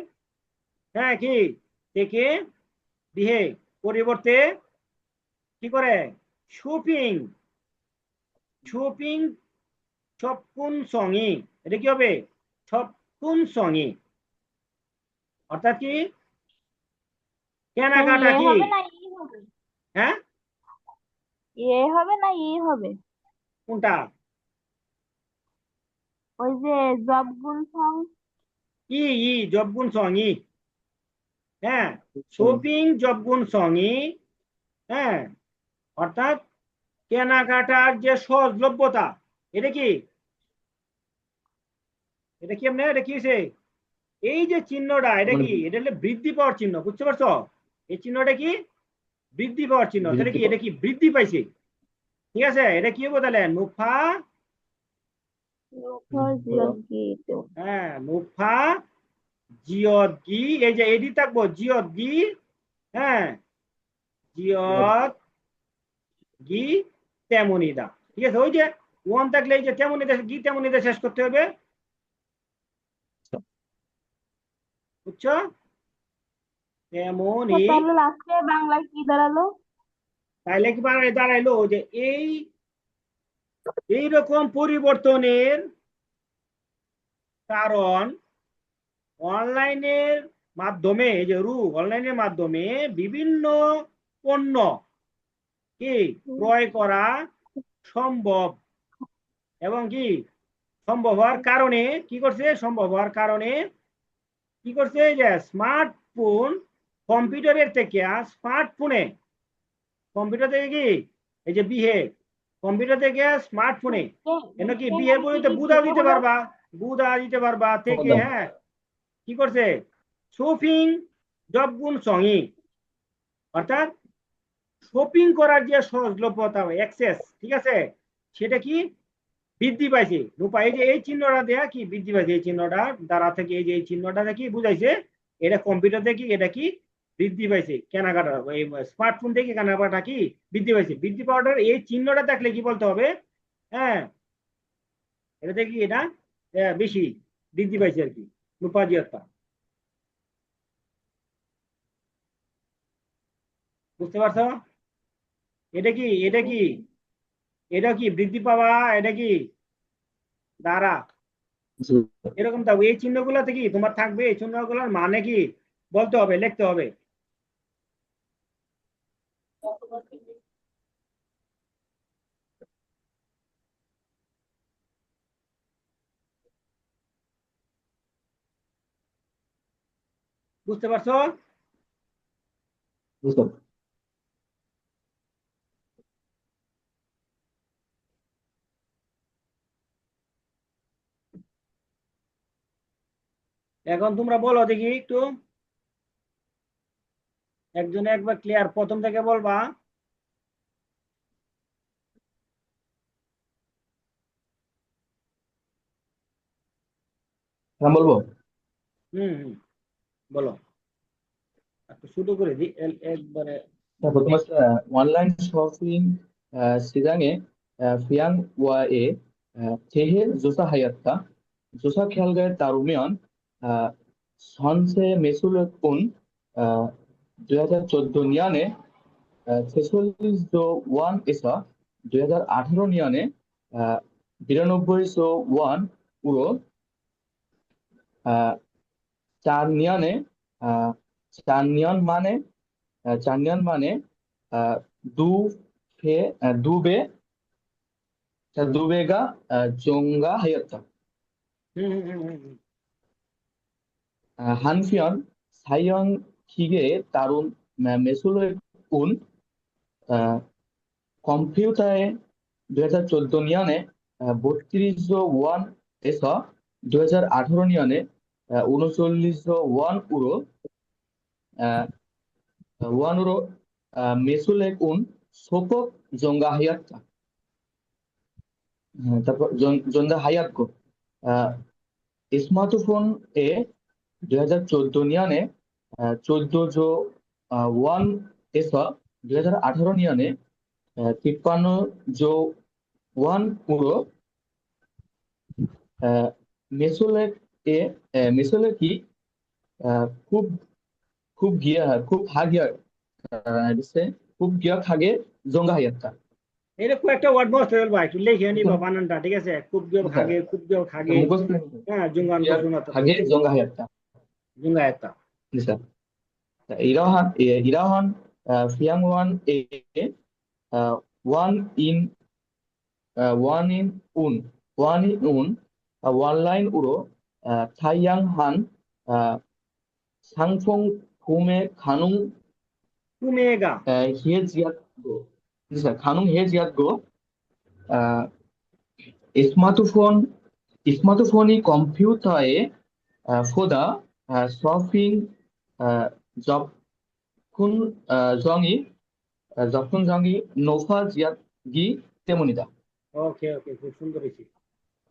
হ্যাঁ কি থেকে বিহে পরিবর্তে কি করে শপিং শপিং ছপকুন সঙ্গী এটা কি হবে ছপকুন সঙ্গী অর্থাৎ কি কেনাকাটা এ কি হবে না ই হবে? হ্যাঁ এ হবে না ই হবে? কোনটা ওই যে জব গুণ সং ই ই জবগুন সঙ্গী হ্যাঁ শপিং জবগুন সঙ্গী হ্যাঁ অর্থাৎ কেনাকাটার যে সহজলভ্যতা এটা কি এটা কি এমনি এটা কি হয়েছে এই যে চিহ্নটা এটা কি এটা হলো বৃদ্ধি পাওয়ার চিহ্ন বুঝতে পারছো এই চিহ্নটা কি বৃদ্ধি পাওয়ার চিহ্ন তাহলে কি এটা কি বৃদ্ধি পাইছে ঠিক আছে এটা কি হবে তাহলে নুফা হ্যাঁ নুফা জিয়ত গি এই যে এডি থাকবো জিয়ত গি হ্যাঁ জিয়ত গি তেমনি দা ঠিক আছে ওই যে ওয়ান থাকলে এই যে তেমনি দা গি তেমনি দা শেষ করতে হবে বুঝছো তেমনি তাহলে লাস্টে বাংলায় কি দাঁড়ালো? তাইলে কি দাঁড়াইলো যে এইরকম পরিবর্তনের কারণ অনলাইনের মাধ্যমে এই যে অনলাইনের মাধ্যমে বিভিন্ন পণ্য কি ক্রয় করা সম্ভব এবং কি সম্ভব হওয়ার কারণে কি করছে সম্ভব হওয়ার কারণে কি করছে যে স্মার্টফোন কম্পিউটারের থেকে স্মার্টফোনে কম্পিউটার থেকে কি এই যে বিহে কম্পিউটার থেকে স্মার্টফোনে কেন কি বিহের বইতে বুধা দিতে পারবা থেকে হ্যাঁ কি করছে শপিং জবগুণ সঙ্গী অর্থাৎ শপিং করার যে সহজলভ্যতা অ্যাক্সেস ঠিক আছে সেটা কি বৃদ্ধি পাইছে রূপা এই যে এই চিহ্নটা দেয়া কি বৃদ্ধি পাইছে এই চিহ্নটা দ্বারা থেকে এই যে এই চিহ্নটা থেকে বুঝাইছে এটা কম্পিউটার থেকে এটা কি বৃদ্ধি পাইছে কেনাকাটা এই স্মার্টফোন থেকে কেনাকাটা কি বৃদ্ধি পাইছে বৃদ্ধি পাওয়াটার এই চিহ্নটা থাকলে কি বলতে হবে হ্যাঁ এটা থেকে এটা বেশি বৃদ্ধি পাইছে আর কি রূপাজিয়তা বুঝতে পারছো এটা কি এটা কি বৃদ্ধি পাওয়া এটা কি দ্বারা এরকম থাকবে এই চিহ্নগুলোতে কি তোমার থাকবে এই চিহ্নগুলোর মানে কি বলতে হবে লিখতে হবে বুঝতে পারছো? বুঝলাম। এখন তোমরা বলো দেখি একটু, একজনে একবার ক্লিয়ার প্রথম থেকে বলবা। হ্যাঁ বলবো। হুম, বলো, একটু ছোট করে দি একবারে। প্রথমে অনলা인 쇼핑 시장에 비양 와에 재해 조사 하였다. 조사 결과에 따르면 전세 매수를 본 2014년에 46조 원에서 2018년에 92조 원으로 4년에 4년 만에 4년 만에 두 배가 증가하였다. হুম। 한편 사형 기계에 따른 매수를 본 컴퓨터에 2014년에 32조 원에서 2018년에 39조 원으로 매수를 온 소폭 증가하였다. তারপর 증가하였고 스마트폰에 2014년에 14조 원에서 2018년에 53조 원으로 매수액이 খুব 급격하게 증가하였다. এটা কয়েকটা ওয়ার্ড বলতে বলবা, একটু লিখে নিবা বানানটা, ঠিক আছে? খুব খাগে, খুব খাগে, মুখস্থ হ্যাঁ, জুঙ্গান জুঙ্গাতা, 급격하게 증가하였다. জুঙ্গায়াতা। 그래서 이러한 피양원의 원인 원인운 온라인으로 다양한 상품 구매 কুমেগা। 가능해지었고 스마트폰이 컴퓨터에 보다 서핑 접근성이 높아지기 때문이다. ওকে, খুব সুন্দর হয়েছে।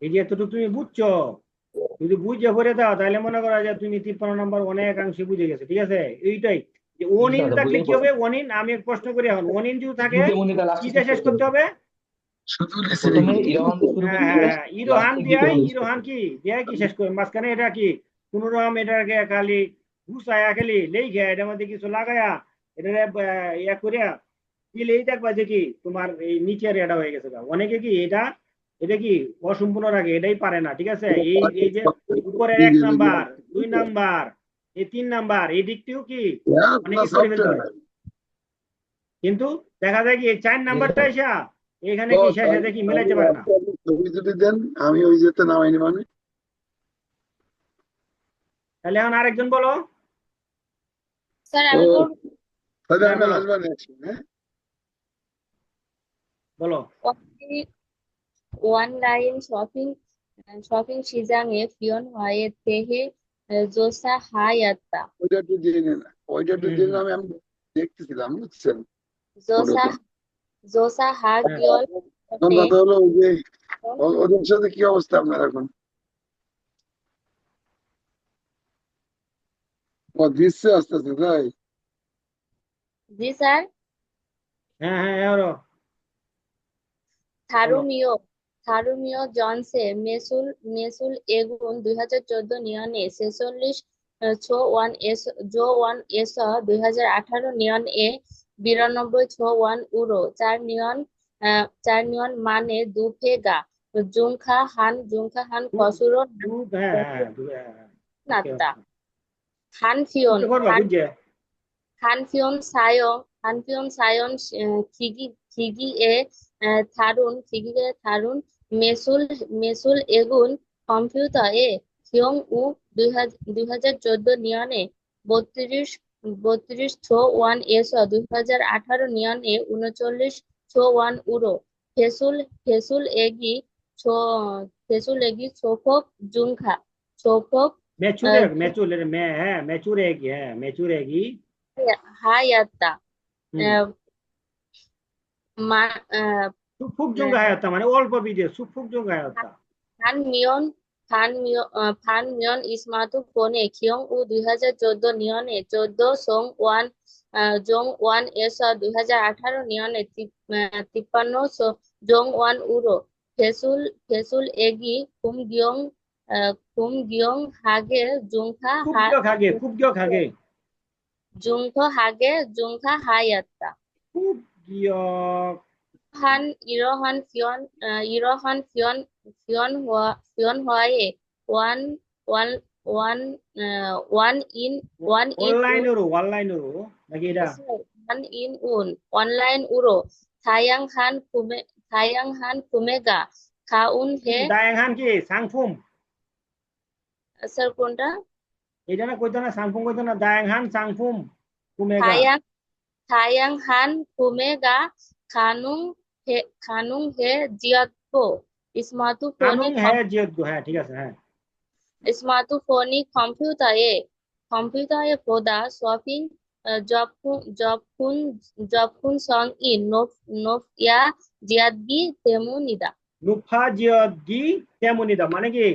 এই যে এতটুকু তুমি বুঝছো, যদি বুঝে ভরে দাও তাহলে মনে করো যে তুমি 53 নম্বর অনেকাংশে বুঝে গেছে, ঠিক আছে? এইটাই যে অনিন থাকলে কি হবে, অনিন, আমি এক প্রশ্ন করি এখন, অনিন যদি থাকে কিটা শেষ করতে হবে? প্রথমে ইরহান দিয়ে শুরু হ্যাঁ করে ইরোহান লাস্টে দিয়াই, গিয়ে ইরোহান কি শেষ করে মাঝখানে এটা কি কোন রকম এটাকে খালি ঘুষায়া খালি লেখা এটার মধ্যে কিছু লাগায়া এটা ইয়া করিয়া দিলেই দেখবা যে কি তোমার এই নিচের এটা হয়ে গেছে। অনেকে কি এটা কি অসম্পূর্ণ রাখে, এটাই পারে না, ঠিক আছে? এই যে উপরের 1 নাম্বার 2 নাম্বার এই 3 নাম্বার এই দিকটিও কি অনেকে করে ফেলতে পারে, কিন্তু দেখা যায় কি এই 4 নাম্বারটা এসে এখানে কি শেষে দেখি মিলাইতে পারে না। ছবি যদি দেন আমি ওই যেতে নামাইনি মানে। তাহলে এখন আরেকজন বলো। স্যার আমি ও, করব। তাহলে হ্যাঁ, আমি বলো। আসবো next, হ্যাঁ? বলো। 온라인 শপিং 시장에 비원화에 대해 조사하였다. ওইটা একটু দিয়ে নেন, ওইটা একটু দিয়ে হুম, নেন, আমি দেখতেছিলাম, বুঝছেন? 조사 হ্যাঁ, 조사하기র এখন কথা হলো ওই যে ওদের সাথে কি অবস্থা আপনার এখন? ও দিচ্ছে আস্তে আস্তে, তাই? জি স্যার। হ্যাঁ, বলো। 다루미오 존스 매술 액은 2014년에 46조 원에서 2018년에 92조 원으로 4년 만에 두 배가 증가한 것으로 হ্যাঁ, 나타났다. বুঝতে পারবা, বুঝছে? 한편 한편 사연 기기에 다룬 매술 এগুন কম্পিউটারে হিয়ং-উ 2014 년에 32초1에서 2018 년에 39초1으로 배출액이 소폭 매출액이 하였다. 음. 마- 수폭 증가하였다. মানে অল্প বিদে সুফুক 증가하였다. 반면 스마트폰의 기형우 2014 년에 14.1에서 2018 년에 53.1으로 배출액이 급격하게 증가하였다. 급격 이러한 변화에 온라인으로 나기 이라 온라인으로 다양한 구매가 가운데 다양한 কি 상품 설건다 এখানে কইতো না 상품 কইতো না 다양한 상품 구매가 다양한 구매가 가능해지었고 가능해지었고 হ্যাঁ ঠিক আছে হ্যাঁ 스마트폰이 컴퓨터에 보다 쇼핑 접근성이 높아지었기 때문이다. 높아지었기 때문이다. মানে কি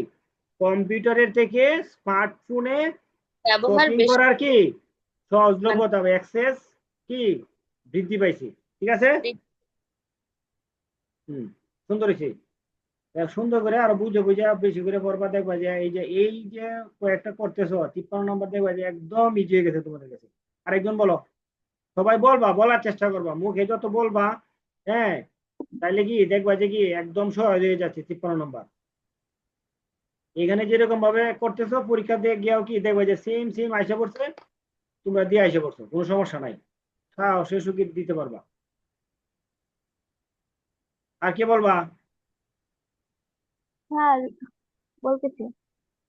কম্পিউটারের থেকে স্মার্টফোনে ব্যবহার শপিং বেশি করার কি সহজলভ্যতা অ্যাক্সেস কি বৃদ্ধি পাইছে ঠিক আছে সুন্দর হয়েছে সুন্দর করে আরো বুঝে বেশি করে পড়বা দেখবা যে এই যে কয়েকটা করতেছো 53 নম্বর দেখবা যে একদম ইজি হয়ে গেছে তোমাদের কাছে আরেকজন বলো সবাই বলার চেষ্টা করবা মুখে যত বলবা হ্যাঁ তাইলে কি দেখবা যে কি একদম সহজ হয়ে যাচ্ছে 53 নম্বর এখানে যেরকম ভাবে করতেছো পরীক্ষা দিয়ে গিয়েও কি দেখবা যে সেম আইসা পড়ছে তোমরা দিয়ে আইসা পড়ছো কোনো সমস্যা নাই শেষ দিতে পারবা আর কি বলবা স্যার বলতেছি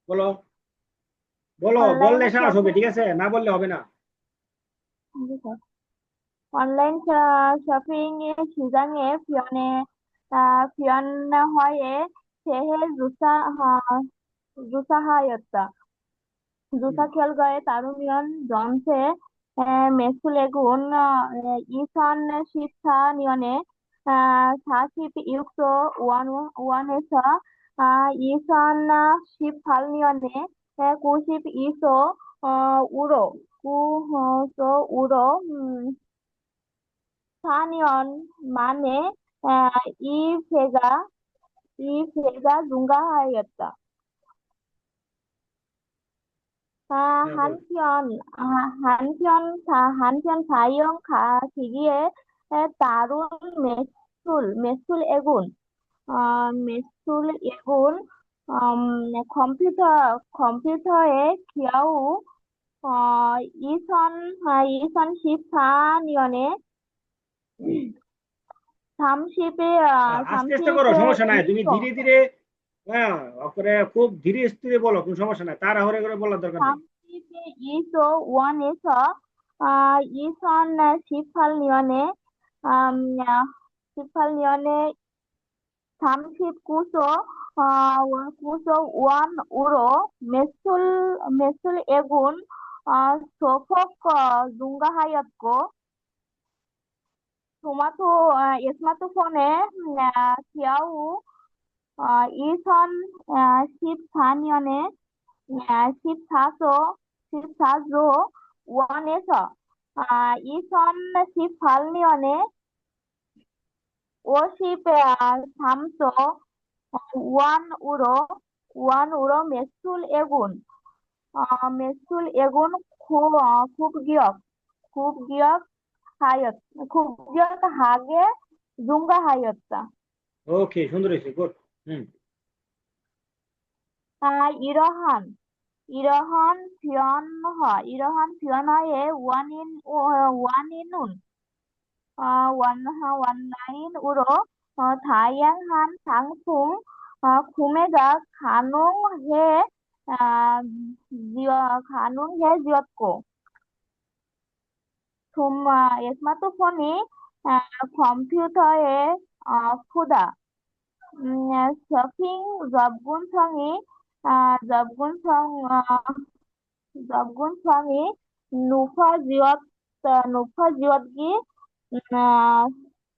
বলো Online বললে সাহস হবে shopping- ঠিক আছে না বললে হবে না 온라인 쇼핑의 시장에 변화에 대해 조사하였다. 조사 결과에 따르면 전체 매출액은 2014년에 46조 원에서 2018년에 92조 우로 4년 만에 이 배가 증가하였다. 한편 사용 기기에 따른 매출액은 컴퓨터의 경우 2014년에 আস্তে আস্তে করো সমস্যা নাই তুমি ধীরে ধীরে হ্যাঁ করে খুব ধীরে স্থিরে বলো কোনো সমস্যা নাই তাড়াহুড়ো করে বলার দরকার নেই 32조 원에서 2018년에 39조 원으로 매출액은 소폭 증가하였고 스마트폰의 경우 2014년에 14조 원에서 2018년에 53조 원으로 매출액은 급격하게 증가하였다. ওকে সুন্দর হয়েছে গুড 이러한 변화의 원인은 원나인 우로 다양한 상품 구매가 아, 가능해졌고 스마트폰이 컴퓨터에 보다 서핑 접근성이 아, 접근성 접근성이 높아지었기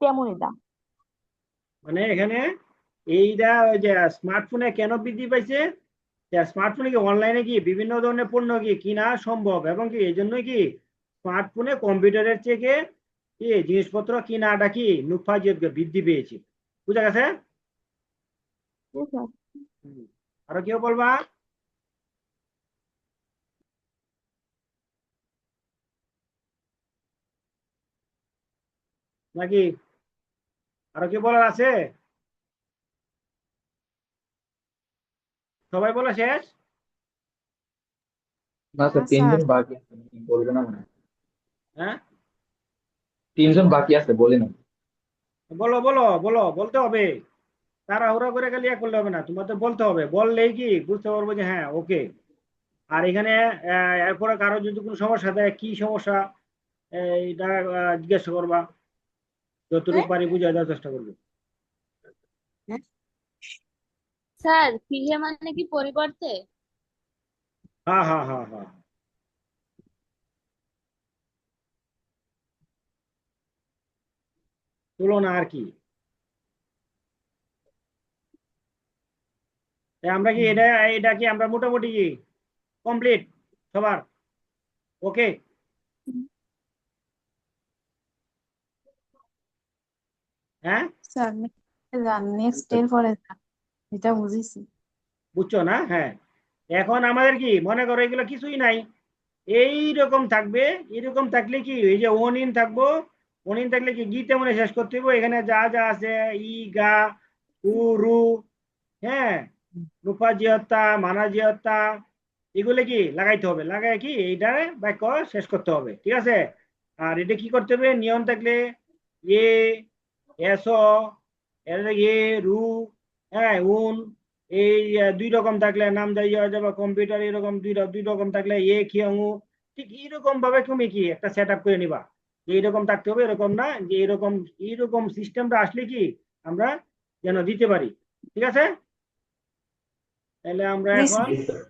때문이다. মানে এখানে এইটা ওই যে স্মার্টফোনে কেন বৃদ্ধি পাইছে, স্মার্টফোনে কি অনলাইনে কি বিভিন্ন ধরনের পণ্য কি কিনা সম্ভব, এবং কি এই জন্যই কি স্মার্টফোনে কম্পিউটারের থেকে কি জিনিসপত্র কিনাটা কি নুফাজিয়ত বৃদ্ধি পেয়েছে। বুঝা গেছে? জি স্যার। হুম। আরো কেউ বলবা? নাকি আরো কেউ বলার আছে? সবাই বলা শেষ? না স্যার, হ্যাঁ, তিনজন স্যার। বাকি আছে, বলবে না মনে হয়। হ্যাঁ, তিনজন বাকি আছে, বলে না। বলো বলো বলো, বলতে হবে। তাড়াহুড়া করে গেলে করলে হবে না, তোমাদের বলতে হবে, বললেই কি বুঝতে পারবো যে হ্যাঁ ওকে। আর এখানে এরপরে কারো যদি কোনো সমস্যা থাকে, কি সমস্যা এটা জিজ্ঞাসা করবা, যতটুকু পারি বুঝে দেওয়ার চেষ্টা করবো। স্যার ফিহে মানে কি পরিবর্তে? হ্যাঁ হ্যাঁ হ্যাঁ হ্যাঁ, তুলনা আর কি। তাই আমরা কি এটা এটা কি আমরা মোটামুটি কি কমপ্লিট সবার? ওকে। হ্যাঁ, স্যার নেক্সট এর পরে যান। এটা বুঝেছি। বুঝছো না? হ্যাঁ, এখন আমাদের কি মনে করো এগুলো কিছুই নাই, এই রকম থাকবে। এরকম থাকলে কি এই যে অনিন থাকবো, অনিন থাকলে কি গীতে মনে শেষ করতে হবে। এখানে যা যা আছে ই গা উ রু, হ্যাঁ, রূপাজিয়তা মানাজিয়তা, এগুলো কি লাগাইতে হবে, লাগাই কি এইটারে বাক্য শেষ করতে হবে। ঠিক আছে? আর এটা কি করতে হবে, নিয়ম থাকলে এ এস এর এ রু, হ্যাঁ উন, এই দুই রকম থাকলে নাম যাই যাবে কম্পিউটার, এরকম দুই রকম থাকলে এ খিয়াঙ্গু। ঠিক এইরকম ভাবে তুমি কি একটা সেট আপ করে নিবা যে এইরকম থাকতে হবে, এরকম না, যে এরকম এইরকম সিস্টেমটা আসলে কি আমরা যেন দিতে পারি। ঠিক আছে? তাহলে আমরা জি এখন স্যার।